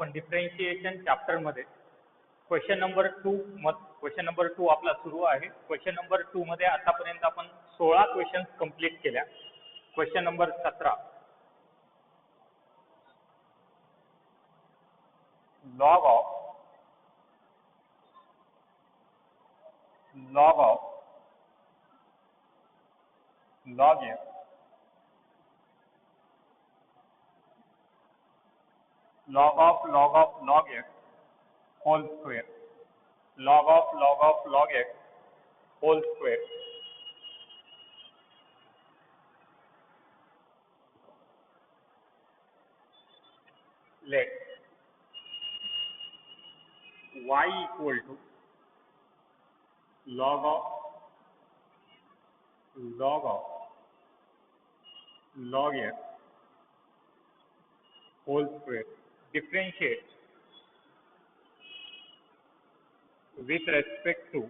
आपण differentiation चॅप्टरमध्ये question number 2 आपला सुरू आहे. क्वेश्चन नंबर 2 मध्ये आतापर्यंत आपण 16 क्वेश्चन्स कंप्लीट केल्या. Question number 17 log of log f log x log x whole square log of log x whole square let y equal to log of log x whole square. Differentiate with respect to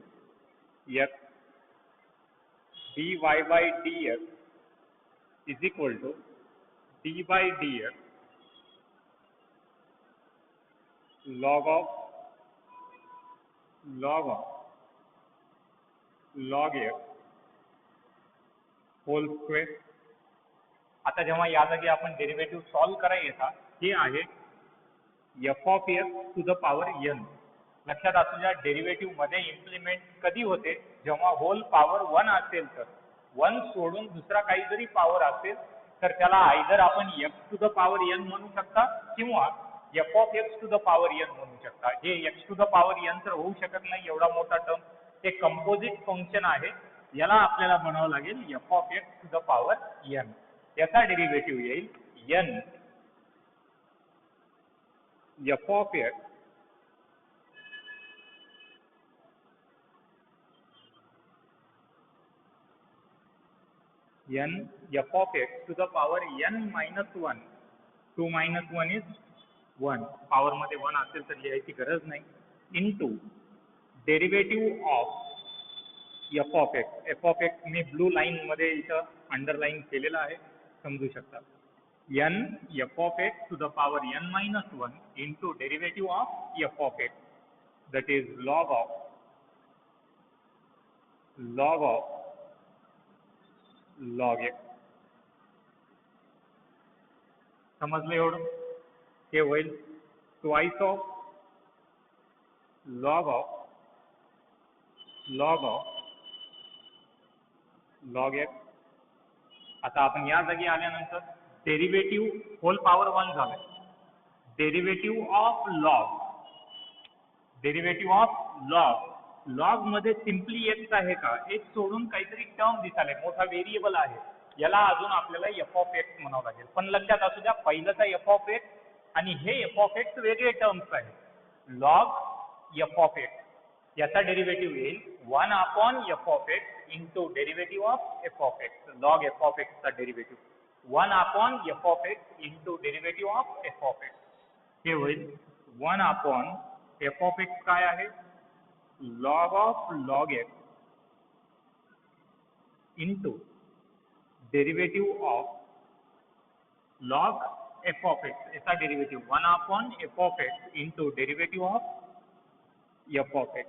x dy by dx is equal to d by dx log x whole square. आता जेव्हा या जागी आपण derivative solve करायचा हे आहे f of x to the power n. लक्षात असू द्या डेरिव्हेटिव्ह मध्ये इम्प्लिमेंट कधी होते जेव्हा होल पॉवर 1 असेल तर 1 सोडून दुसरा काही जरी पॉवर असेल तर त्याला आयदर आपण x to the power n म्हणू शकता किंवा f of x to the power n म्हणू शकता. हे x to the power n तर होऊ शकत नाही एवढा मोठा टर्म. हे कंपोजिट फंक्शन आहे. याला आपल्याला म्हणावं लागेल f of x to the power n. याचा डेरिव्हेटिव्ह येईल n f of x n f of x to the power n minus 1. 2 minus 1 is 1. Power मध्ये 1 असेल तर लिहायची गरज नाही. Into derivative of f of x. f of x me blue line मध्ये इथं अंडरलाईन केलेला आहे समजू शकता. n f of x to the power n minus 1 into derivative of f of x, that is log of log x. समजलं एवढं? हे होईल ट्वाइस ऑफ log x. आता आपण या जागी आल्यानंतर डेरिव्हेटिव्ह होल पॉवर 1 झालं. डेरिव्हेटिव्ह ऑफ लॉग मध्ये सिम्पली x आहे का? x सोडून काहीतरी टर्म दिसाले मोठा व्हेरिएबल आहे. याला अजून आपल्याला f ऑफ x म्हणावं लागेल. पण लक्षात असू द्या पहिलंचा f ऑफ x आणि हे f ऑफ x वेगळे टर्म्स आहेत. लॉग f ऑफ x याचा डेरिव्हेटिव्ह येईल 1 upon f of x into derivative of f of x. Log f of x चा derivative 1 upon f of x into derivative of f of x. हे होईल 1 upon f of x काय आहे? log x into derivative of log f of x. याचा derivative 1 upon f of x into derivative of f of x.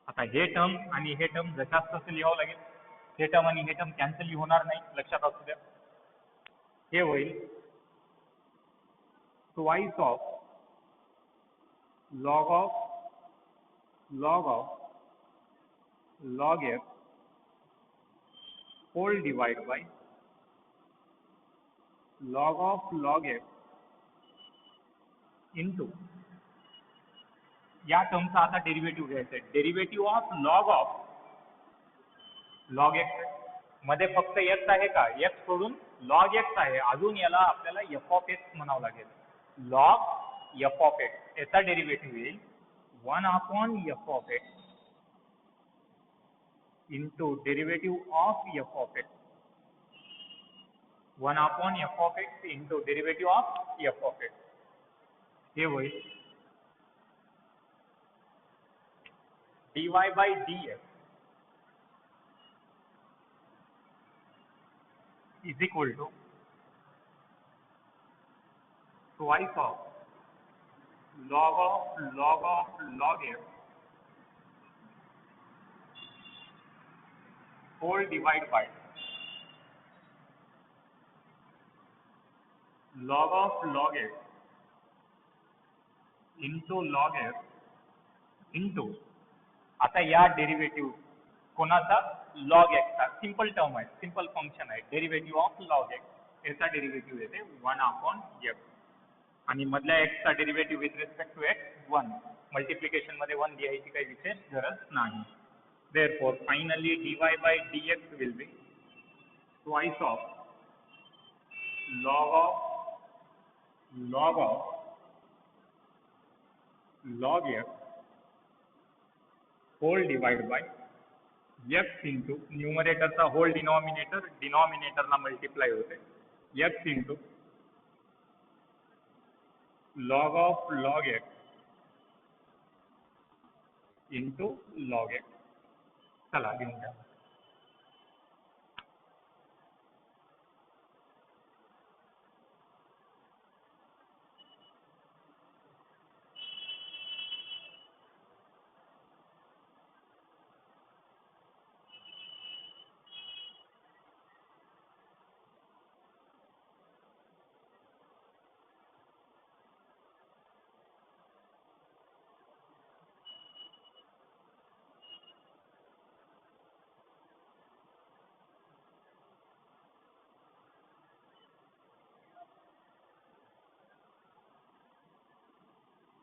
आता हे term आणि हे term जशाच तसं लिहावं लागेल. हे टर्म आणि हे टर्म कॅन्सल होणार नाही लक्षात असू द्या. हे होईल twice of log x whole divide by log x into या टर्मचा आता डेरिव्हेटिव्ह घ्यायचा आहे. डेरिव्हेटिव्ह ऑफ log x मध्ये फक्त x आहे का? x सोडून log x आहे. अजून याला आपल्याला f ऑफ x म्हणावं लागेल. log f ऑफ x याचा डेरिव्हेटिव्ह येईल 1 upon f of x into derivative of f of x. 1 upon f of x into derivative of f of x. हे होईल dy by dx is equal to twice of log x whole divide by log x into log x into आता या derivative कोणाचा log एक्सचा simple term आहे, simple function आहे, derivative of log x याचा derivative येते 1/x आणि मधल्या एक्सचा derivative with respect to x 1. Multiplication मध्ये 1 लिहायची काही विशेष गरज नाही. Therefore finally dy by dx will be twice of log of log x whole divided by x into न्यूमरेटरचा होल डिनॉमिनेटरला मल्टिप्लाय होते x into log of log x into log x. चला लिहून घ्या.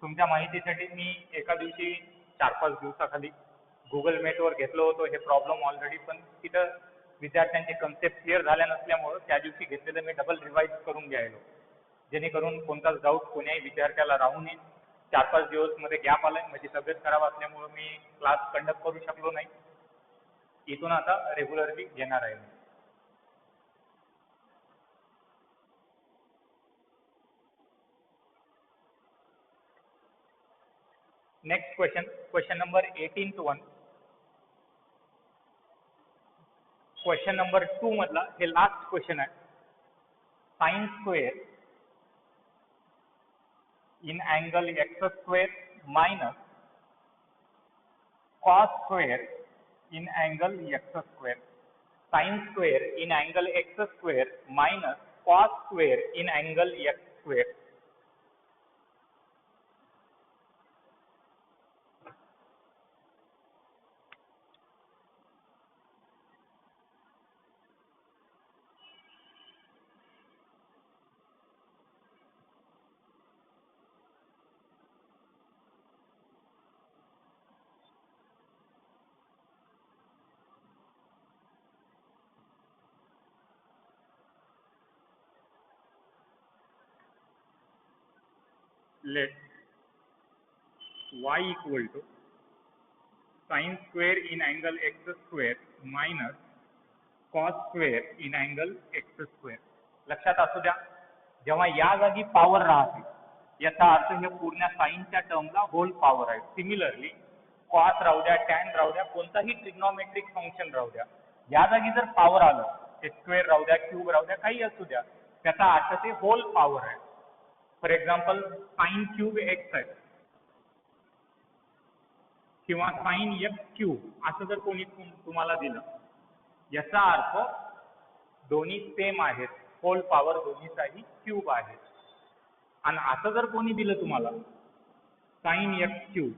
तुमच्या माहितीसाठी मी एका दिवशी 4-5 दिवसाखाली गुगल मीटवर घेतलं होतं हे प्रॉब्लेम ऑलरेडी, पण तिथं विद्यार्थ्यांचे कन्सेप्ट क्लिअर झाल्या नसल्यामुळं त्या दिवशी घेतलेलं मी डबल रिवाईज करून घ्यायलो, जेणेकरून कोणताच डाऊट कोण्याही विद्यार्थ्याला राहू नये. 4-5 दिवसमध्ये गॅप आलाय, माझी तब्येत खराब असल्यामुळं मी क्लास कंडक्ट करू शकलो नाही. इथून आता रेग्युलरली घेणार आहे. Next question number 18-1. Question number 2 मधला हे लास्ट क्वेश्चन आहे. Sine square in angle x square minus cos square in angle x square. Sine square in angle x square minus cos square in angle x square. Let y equal to sin square in angle x square minus cos square in angle x square. लक्षात असू द्या, जेव्हा या जागी power राहते याचा अर्थ हे पूर्ण साइनच्या टर्मला होल पॉवर आहे. सिमिलरली कॉस राहू द्या, टॅन राहू द्या, कोणताही ट्रिग्नोमेट्रिक फंक्शन राहू द्या, या जागी जर पॉवर आलं, स्क्वेअर राहू द्या, क्यूब राहू द्या, काही असू द्या, त्याचा अर्थ ते होल पॉवर आहे. For example sine cube x आहे किंवा साइन एक्स क्यूब असं जर कोणी तुम्हाला दिलं, याचा अर्थ दोन्ही सेम आहेत, होल पॉवर दोन्हीचाही क्यूब आहे. आणि असं जर कोणी दिलं तुम्हाला साइन एक्स क्यूब,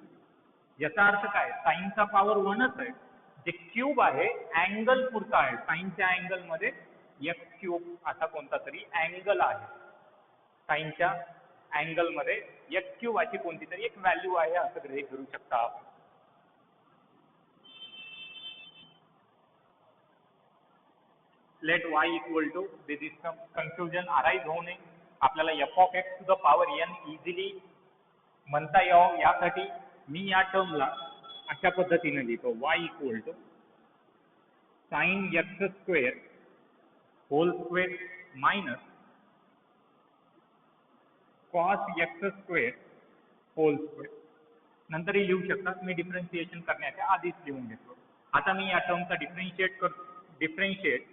याचा अर्थ काय, साइनचा पॉवर 1च आहे, जे क्यूब आहे अँगल पुरता आहे, साइनच्या अँगल मध्ये एक्स क्यूब असा कोणता तरी अँगल आहे, साइनच्या अँगल मध्ये एक्स क्यूब अशी कोणती तरी एक व्हॅल्यू आहे असं गृहीत धरू शकता आपण. Let y equal to, this confusion arise होऊ नये, आपल्याला f of x to the power n easily म्हणता यावं यासाठी मी या टर्मला अशा पद्धतीने लिहितो, y equal to sine x square whole square minus cos x square whole square. नंतरही लिहू शकता, मी डिफरन्शिएशन करण्याच्या आधीच लिहून घेतो. आता मी या टर्मचा differentiate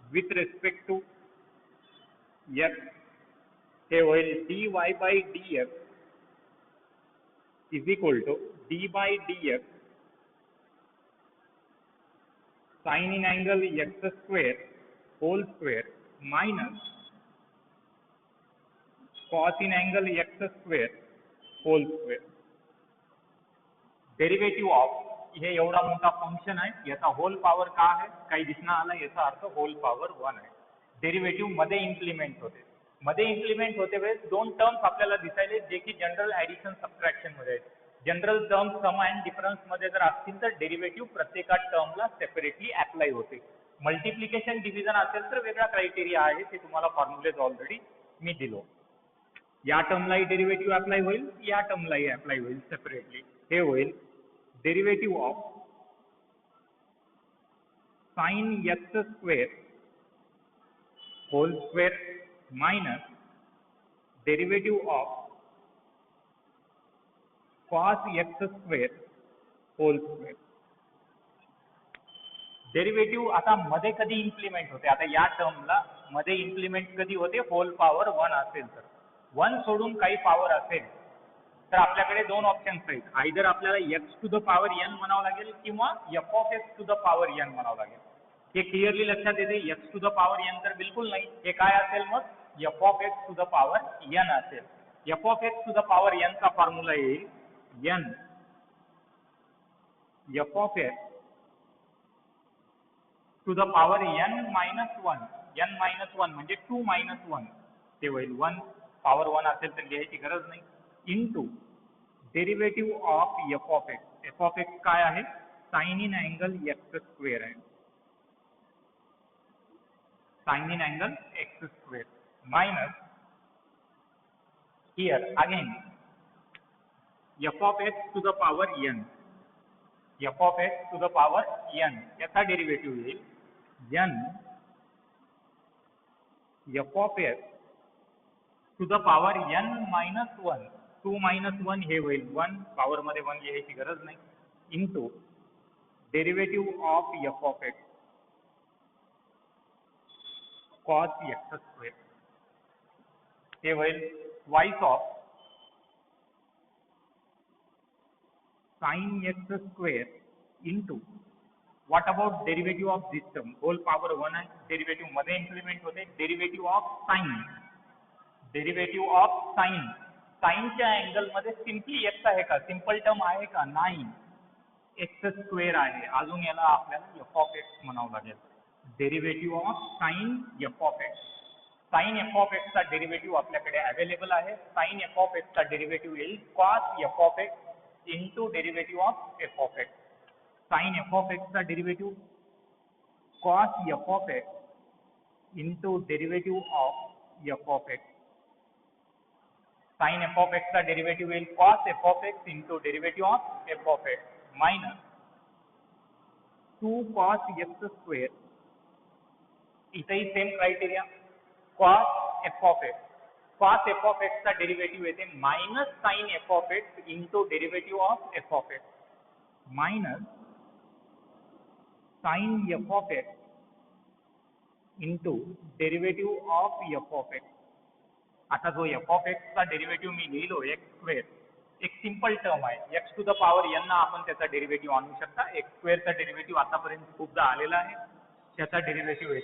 with respect to x हे होईल dy by dx is equal to d by dx sin in angle x square whole square minus cos in angle x square whole square. Derivative of हे एवढा मोठा function आहे, याचा hole power का आहे काही दिसना आला, याचा अर्थ होल पॉवर 1 आहे. डेरिवेटिव्ह मध्ये इम्प्लिमेंट होते. मध्ये इम्प्लिमेंट होते वेळेस दोन टर्म्स आपल्याला दिसायले जे की जनरल ऍडिशन सबट्रॅक्शन मध्ये आहेत. General terms some and difference मध्ये जर असतील तर डेरिवेटिव्ह प्रत्येका टर्मला सेपरेटली अप्लाय होते. मल्टिप्लिकेशन डिव्हिजन असेल तर वेगळा क्रायटेरिया आहे, ते तुम्हाला फॉर्म्युलेज ऑलरेडी मी दिलो. या टर्मलाही डेरिवेटिव्ह अप्लाय होईल, या टर्मलाही अप्लाय होईल सेपरेटली. हे होईल derivative of sin x square whole square minus derivative of cos x square whole square. Derivative आता मध्ये कधी इम्प्लिमेंट होते, आता या टर्मला मध्ये इम्प्लिमेंट कधी होते, होल पॉवर 1 असेल तर. 1 सोडून काही पॉवर असेल तर आपल्याकडे दोन ऑप्शन्स आहेत. आयदर आपल्याला x to the power n म्हणावं लागेल किंवा f of x to the power n म्हणावं लागेल. हे क्लिअरली लक्षात येते. x to the power n तर बिलकुल नाही. हे काय असेल मग, f of x to the power n असेल. f of x to the power n चा फॉर्म्युला येईल n f of x to the power n minus 1, n minus 1 म्हणजे 2 minus 1 ते होईल 1 पॉवर 1 असेल तर लिहायची गरज नाही, into derivative of f of x. f of x काय आहे, sine in angle x square आहे, sine in angle x square minus here again f of x to the power n, f of x to the power n याचा derivative येईल n f of x to the power n minus 1, 2 minus 1 हे होईल 1 power मध्ये 1 लिहायची गरज नाही, into derivative of f of x cos x square. हे होईल twice of sin x square into what about derivative of this term, whole power 1 आहे, derivative मध्ये इम्प्लिमेंट होते. Derivative of sine, derivative of sine, साइनच्या angle मध्ये simply x आहे का, simple term आहे का, नाही, एक्स स्क्वेअर आहे. अजून याला आपल्याला f of x म्हणावं लागेल. Derivative of sine f of x, sine f of x चा डेरिवेटिव्ह आपल्याकडे अवेलेबल आहे. साइन f of x चा डेरिवेटिव्ह येईल cos f of x into derivative of f of x. Sine f of x चा derivative cos f of x into derivative of f of x. Sine f of x चा derivative येईल cos f of x into derivative of f of x minus 2 cos x square, इथेही same criteria, cos f of x, cos f of x चा derivative येते minus sin f of x into derivative of f of x minus sin f of x into derivative of f of x. आता जो f of x चा derivative मी लिहिलो x square, एक simple term आहे, x to the power n ना आपण त्याचा डेरिवेटिव्ह आणू शकता. x स्क्वेअरचा डेरिवेटिव्ह आतापर्यंत खूपदा आलेला आहे, त्याचा डेरिवेटिव्ह